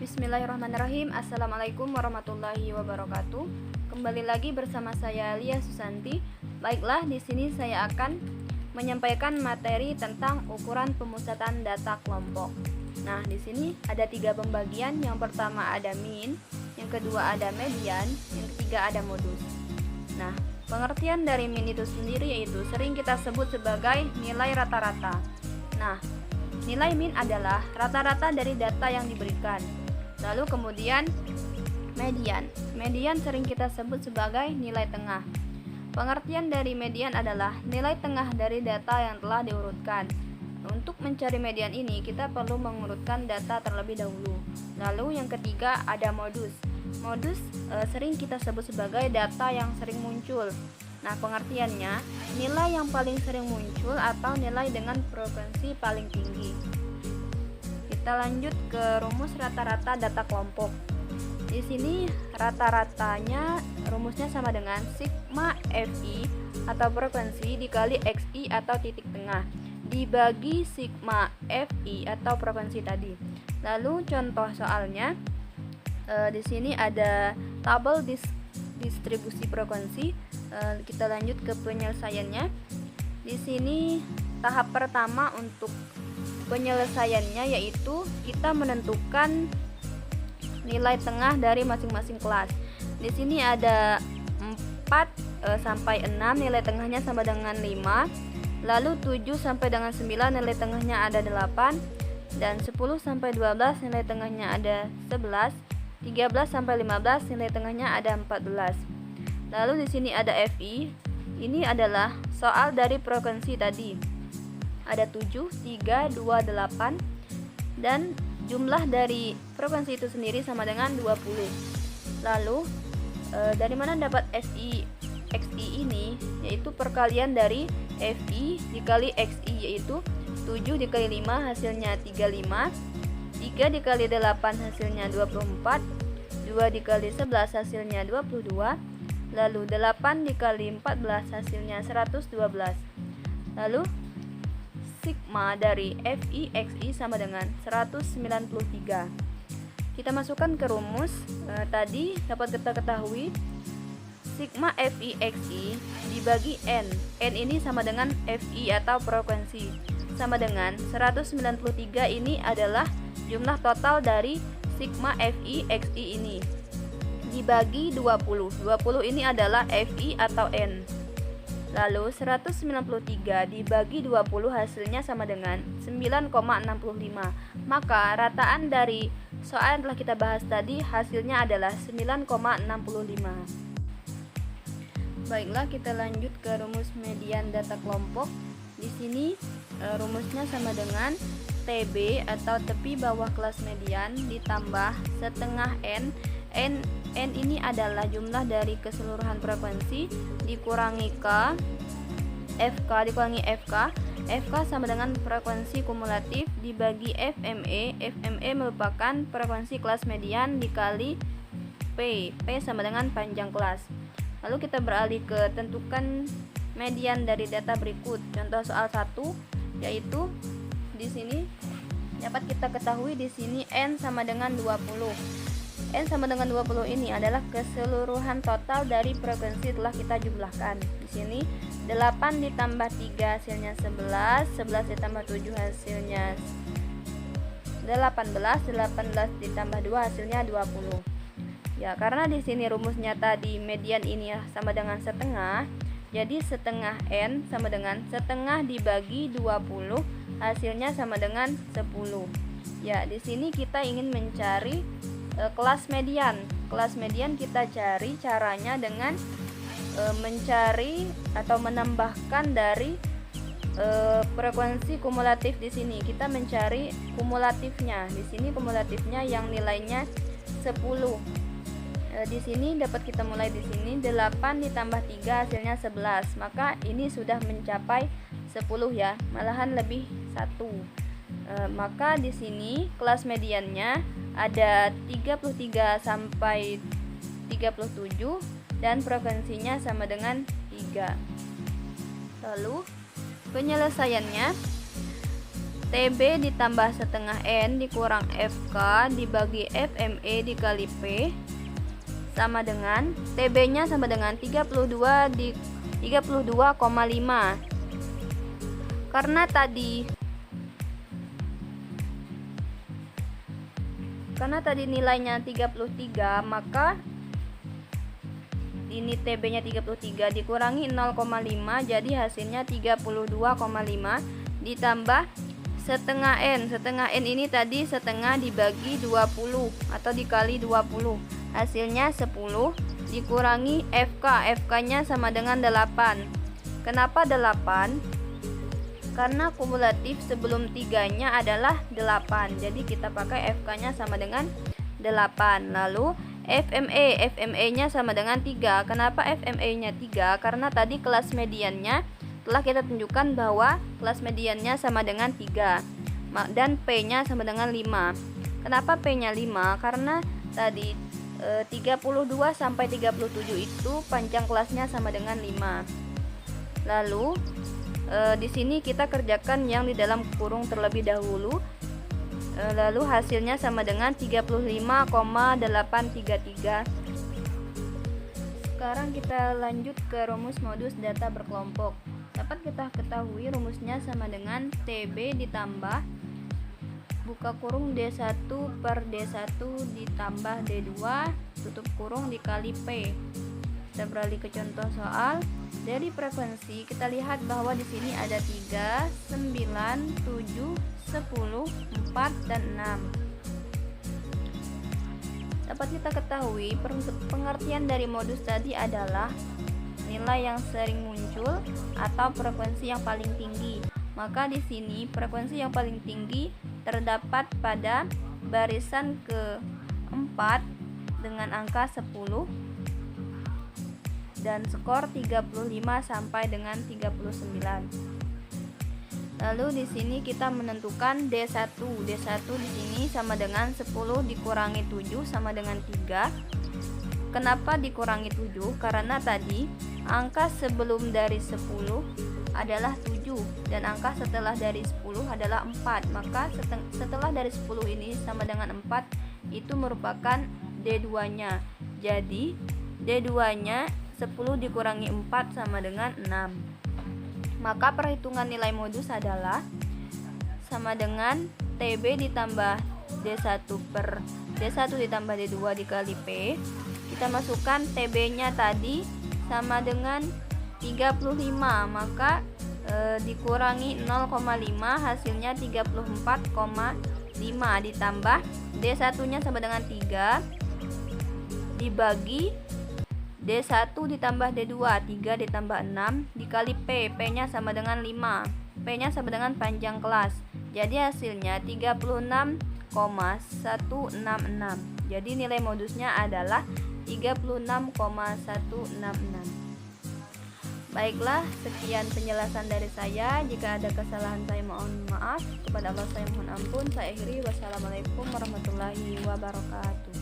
Bismillahirrahmanirrahim. Assalamualaikum warahmatullahi wabarakatuh. Kembali lagi bersama saya Lia Susanti. Baiklah, di sini saya akan menyampaikan materi tentang ukuran pemusatan data kelompok. Nah, di sini ada 3 pembagian. Yang pertama ada min, yang kedua ada median, yang ketiga ada modus. Nah, pengertian dari min itu sendiri yaitu sering kita sebut sebagai nilai rata-rata. Nah, nilai min adalah rata-rata dari data yang diberikan. Lalu kemudian median. Median sering kita sebut sebagai nilai tengah. Pengertian dari median adalah nilai tengah dari data yang telah diurutkan. Untuk mencari median ini kita perlu mengurutkan data terlebih dahulu. Lalu yang ketiga ada modus. Modus sering kita sebut sebagai data yang sering muncul. Nah, pengertiannya nilai yang paling sering muncul atau nilai dengan frekuensi paling tinggi. Kita lanjut ke rumus rata-rata data kelompok. Di sini rata-ratanya rumusnya sama dengan sigma fi atau frekuensi dikali xi atau titik tengah dibagi sigma fi atau frekuensi tadi. Lalu contoh soalnya di sini ada tabel distribusi frekuensi. Kita lanjut ke penyelesaiannya. Di sini tahap pertama untuk penyelesaiannya yaitu kita menentukan nilai tengah dari masing-masing kelas. Di sini ada 4 sampai 6 nilai tengahnya sama dengan 5. Lalu 7 sampai dengan 9 nilai tengahnya ada 8 dan 10 sampai 12 nilai tengahnya ada 11. 13 sampai 15 nilai tengahnya ada 14. Lalu di sini ada FI. Ini adalah soal dari frekuensi tadi. Ada 7, 3, 2, 8 dan jumlah dari frekuensi itu sendiri sama dengan 20. Lalu dari mana dapat FI XI ini? Yaitu perkalian dari FI dikali XI, yaitu 7 dikali 5 hasilnya 35, 3 dikali 8 hasilnya 24, 2 dikali 11 hasilnya 22, lalu 8 dikali 14 hasilnya 112. Lalu sigma dari FI XI sama dengan 193. Kita masukkan ke rumus. Tadi dapat kita ketahui sigma FI XI dibagi N. N ini sama dengan FI atau frekuensi, sama dengan 193. Ini adalah jumlah total dari sigma FI XI ini dibagi 20. 20 ini adalah FI atau N. Lalu 193 dibagi 20 hasilnya sama dengan 9,65. Maka rataan dari soal yang telah kita bahas tadi hasilnya adalah 9,65. Baiklah, kita lanjut ke rumus median data kelompok. Di sini rumusnya sama dengan TB atau tepi bawah kelas median ditambah setengah N. N ini adalah jumlah dari keseluruhan frekuensi dikurangi K, FK dikurangi FK. FK sama dengan frekuensi kumulatif dibagi FME. FME merupakan frekuensi kelas median dikali P. P sama dengan panjang kelas. Lalu kita beralih ke tentukan median dari data berikut. Contoh soal 1 yaitu di sini dapat kita ketahui di sini N sama dengan 20. N sama dengan 20 ini adalah keseluruhan total dari frekuensi telah kita jumlahkan. Di sini 8 ditambah 3 hasilnya 11, 11 ditambah 7 hasilnya 18, 18 ditambah 2 hasilnya 20. Ya, karena di sini rumusnya tadi median ini sama dengan setengah, jadi setengah N sama dengan setengah dibagi 20 hasilnya sama dengan 10. Ya, di sini kita ingin mencari kelas median. Kelas median kita cari caranya dengan mencari atau menambahkan dari frekuensi kumulatif. Di sini kita mencari kumulatifnya. Di sini kumulatifnya yang nilainya 10. Di sini dapat kita mulai di sini 8 ditambah 3 hasilnya 11. Maka ini sudah mencapai 10 ya, malahan lebih 1. Maka di sini kelas mediannya ada 33 sampai 37 dan frekuensinya sama dengan 3. Lalu penyelesaiannya TB ditambah setengah N dikurang FK dibagi FME dikali P sama dengan TB nya sama dengan 32 di 32,5. Karena tadi nilainya 33, maka ini TB nya 33 dikurangi 0,5 jadi hasilnya 32,5 ditambah setengah N. Setengah N ini tadi setengah dibagi 20 atau dikali 20, hasilnya 10 dikurangi FK. FK nya sama dengan 8. Kenapa 8? Karena kumulatif sebelum 3 nya adalah 8, jadi kita pakai FK nya sama dengan 8. Lalu FME nya sama dengan 3. Kenapa FME nya 3? Karena tadi kelas mediannya telah kita tunjukkan bahwa kelas mediannya sama dengan 3 dan P nya sama dengan 5. Kenapa P nya 5? Karena tadi 32 sampai 37 itu panjang kelasnya sama dengan 5. Lalu di sini kita kerjakan yang di dalam kurung terlebih dahulu. Lalu hasilnya sama dengan 35,833. Sekarang kita lanjut ke rumus modus data berkelompok. Dapat kita ketahui rumusnya sama dengan TB ditambah buka kurung D1 per D1 ditambah D2 tutup kurung dikali P. Kita beralih ke contoh soal. Dari frekuensi kita lihat bahwa di sini ada 3, 9, 7, 10, 4 dan 6. Dapat kita ketahui pengertian dari modus tadi adalah nilai yang sering muncul atau frekuensi yang paling tinggi. Maka di sini frekuensi yang paling tinggi terdapat pada barisan ke-4 dengan angka 10 dan skor 35 sampai dengan 39. Lalu di sini kita menentukan D1. D1 di sini sama dengan 10 dikurangi 7 sama dengan 3. Kenapa dikurangi 7? Karena tadi angka sebelum dari 10 adalah 7 dan angka setelah dari 10 adalah 4. Maka setelah dari 10 ini sama dengan 4 itu merupakan D2-nya. Jadi D2-nya 10 dikurangi 4 sama dengan 6. Maka perhitungan nilai modus adalah sama dengan TB ditambah D1 per D1 ditambah D2 dikali P. Kita masukkan TB-nya tadi sama dengan 35, maka dikurangi 0,5 hasilnya 34,5 ditambah D1-nya sama dengan 3 dibagi D1 ditambah D2, 3 ditambah 6 dikali P. P-nya sama dengan 5. P-nya sama dengan panjang kelas. Jadi hasilnya 36,166. Jadi nilai modusnya adalah 36,166. Baiklah, sekian penjelasan dari saya. Jika ada kesalahan saya mohon maaf. Kepada Allah saya mohon ampun. Saya akhiri. Wassalamualaikum warahmatullahi wabarakatuh.